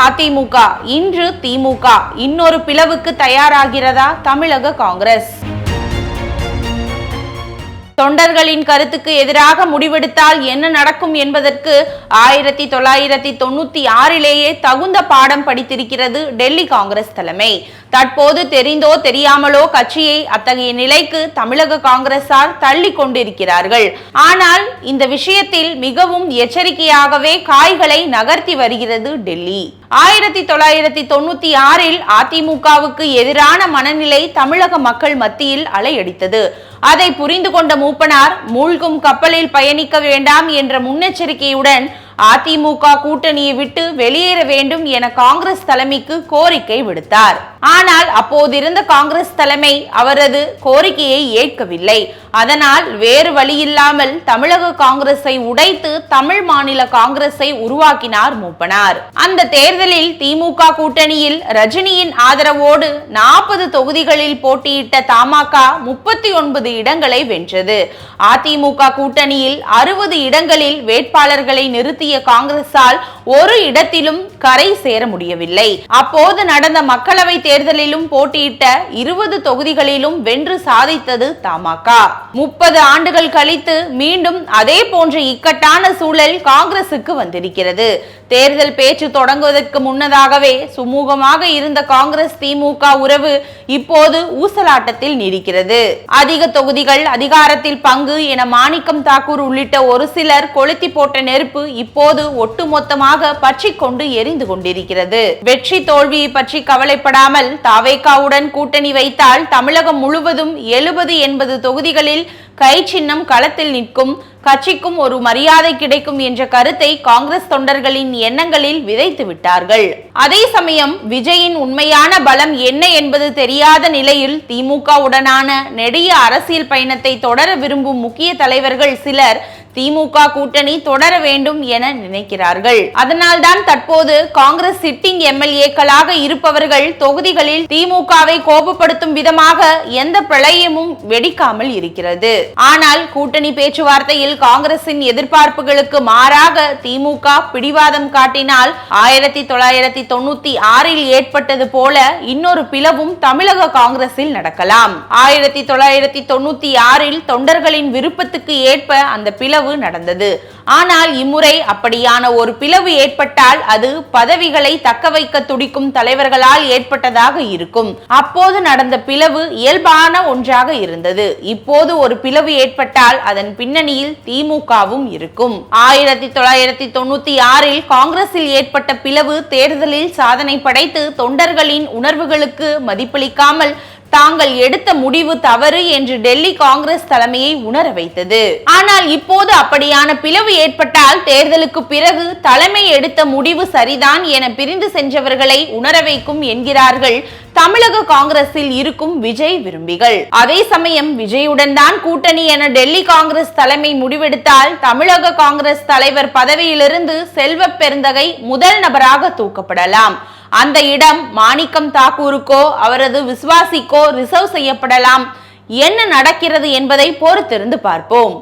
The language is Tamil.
அதிமுக, இன்று திமுக இன்னொரு பிளவுக்கு தயாராகிறதா தமிழக காங்கிரஸ்? தொண்டர்களின் கருத்துக்கு எதிராக முடிவெடுத்தால் என்ன நடக்கும் என்பதற்கு 1996லேயே தகுந்த பாடம் படித்திருக்கிறது டெல்லி காங்கிரஸ் தலைமை. தற்போது தெரிந்தோ தெரியாமலோ கட்சியை அத்தகைய நிலைக்கு தமிழக காங்கிரசார் தள்ளி கொண்டிருக்கிறார்கள். ஆனால் இந்த விஷயத்தில் மிகவும் எச்சரிக்கையாகவே காய்களை நகர்த்தி வருகிறது டெல்லி. 1996ல் அதிமுகவுக்கு எதிரான மனநிலை தமிழக மக்கள் மத்தியில் அலையடித்தது. அதை புரிந்து கொண்ட மூப்பனார் மூழ்கும் கப்பலில் பயணிக்க வேண்டாம் என்ற முன்னெச்சரிக்கையுடன் அதிமுக கூட்டணியை விட்டு வெளியேற வேண்டும் என காங்கிரஸ் தலைமைக்கு கோரிக்கை விடுத்தார். ஆனால் அப்போதிருந்த காங்கிரஸ் தலைமை அவரது கோரிக்கையை ஏற்கவில்லை. அதனால் வேறு வழியில்லாமல் தமிழக காங்கிரஸை உடைத்து தமிழ் மாநில காங்கிரஸை உருவாக்கினார் மூப்பனார். அந்த தேர்தலில் திமுக கூட்டணியில் ரஜினியின் ஆதரவோடு 40 தொகுதிகளில் போட்டியிட்ட தமாக 39 இடங்களை வென்றது. அதிமுக கூட்டணியில் 60 இடங்களில் வேட்பாளர்களை நிறுத்திய காங்கிரஸால் ஒரு இடத்திலும் கரை சேர முடியவில்லை. அப்போது நடந்த மக்களவை தேர்தலிலும் போட்டியிட்ட 20 தொகுதிகளிலும் வென்று சாதித்தது தமாக. 30 ஆண்டுகள் கழித்து மீண்டும் அதே போன்ற இக்கட்டான சூழல் காங்கிரசுக்கு வந்திருக்கிறது. தேர்தல் பேச்சு தொடங்குவதற்கு முன்னதாகவே சுமூகமாக இருந்த காங்கிரஸ் திமுக உறவு இப்போது ஊசலாட்டத்தில் நீடிக்கிறது. அதிக தொகுதிகள், அதிகாரத்தில் பங்கு என மாணிக்கம் தாக்கூர் உள்ளிட்ட ஒரு சிலர் கொளுத்தி போட்ட நெருப்பு இப்போது ஒட்டுமொத்தமாக பற்றி கொண்டு எரிந்து கொண்டிருக்கிறது. வெற்றி தோல்வியை பற்றி கவலைப்படாமல் தாவேகாவுடன் கூட்டணி வைத்தால் தமிழகம் முழுவதும் 70-80 தொகுதிகளில் கை சின்னம் களத்தில் நிற்கும், கட்சிக்கும் ஒரு மரியாதை கிடைக்கும் என்ற கருத்தை காங்கிரஸ் தொண்டர்களின் எண்ணங்களில் விதைத்து விட்டார்கள். அதே சமயம் விஜயின் உண்மையான பலம் என்ன என்பது தெரியாத நிலையில் திமுக உடனான நெடிய அரசியல் பயணத்தை தொடர விரும்பும் முக்கிய தலைவர்கள் சிலர் திமுக கூட்டணி தொடர வேண்டும் என நினைக்கிறார்கள். அதனால்தான் தற்போது காங்கிரஸ் சிட்டிங் எம்எல்ஏக்களாக இருப்பவர்கள் தொகுதிகளில் திமுகவை கோபப்படுத்தும் விதமாக எந்த பிரளயமும் வெடிக்காமல் இருக்கிறது. ஆனால் கூட்டணி பேச்சுவார்த்தையில் காங்கிரசின் எதிர்பார்ப்புகளுக்கு மாறாக திமுக பிடிவாதம் காட்டினால் 1996ல் ஏற்பட்டது போல இன்னொரு பிளவும் தமிழக காங்கிரஸில் நடக்கலாம். 1996ல் தொண்டர்களின் விருப்பத்துக்கு ஏற்ப அந்த பிளவு நடந்தது. ஆனால் இம்முறை அப்படியான ஒரு பிளவு ஏற்பட்டால் அது பதவிகளை தக்க வைக்க துடிக்கும் தலைவர்களால் ஏற்பட்டதாக இருக்கும். அப்போது நடந்த பிளவு இயல்பான ஒன்றாக இருந்தது. இப்போது ஒரு பிளவு ஏற்பட்டால் அதன் பின்னணியில் திமுகவும் இருக்கும். 1996ல் காங்கிரஸில் ஏற்பட்ட பிளவு தேர்தலில் சாதனை படைத்து தொண்டர்களின் உணர்வுகளுக்கு மதிப்பளிக்காமல் தாங்கள் எடுத்த முடிவு தவறு என்று டெல்லி காங்கிரஸ் தலைமையை உணர வைத்தது. ஆனால் இப்போது அப்படியான பிளவு ஏற்பட்டால் தேர்தலுக்கு பிறகு தலைமை எடுத்த முடிவு சரிதான் என பிரிந்து சென்றவர்களை உணர வைக்கும் என்கிறார்கள் தமிழக காங்கிரஸில் இருக்கும் விஜய் விரும்பிகள். அதே சமயம் விஜயுடன் தான் கூட்டணி என டெல்லி காங்கிரஸ் தலைமை முடிவெடுத்தால் தமிழக காங்கிரஸ் தலைவர் பதவியிலிருந்து செல்வ பெருந்தகை முதல் நபராக தூக்கப்படலாம். அந்த இடம் மாணிக்கம் தாக்கூருக்கோ அவரது விசுவாசிக்கோ ரிசர்வ் செய்யப்படலாம். என்ன நடக்கிறது என்பதை பொறுத்திருந்து பார்ப்போம்.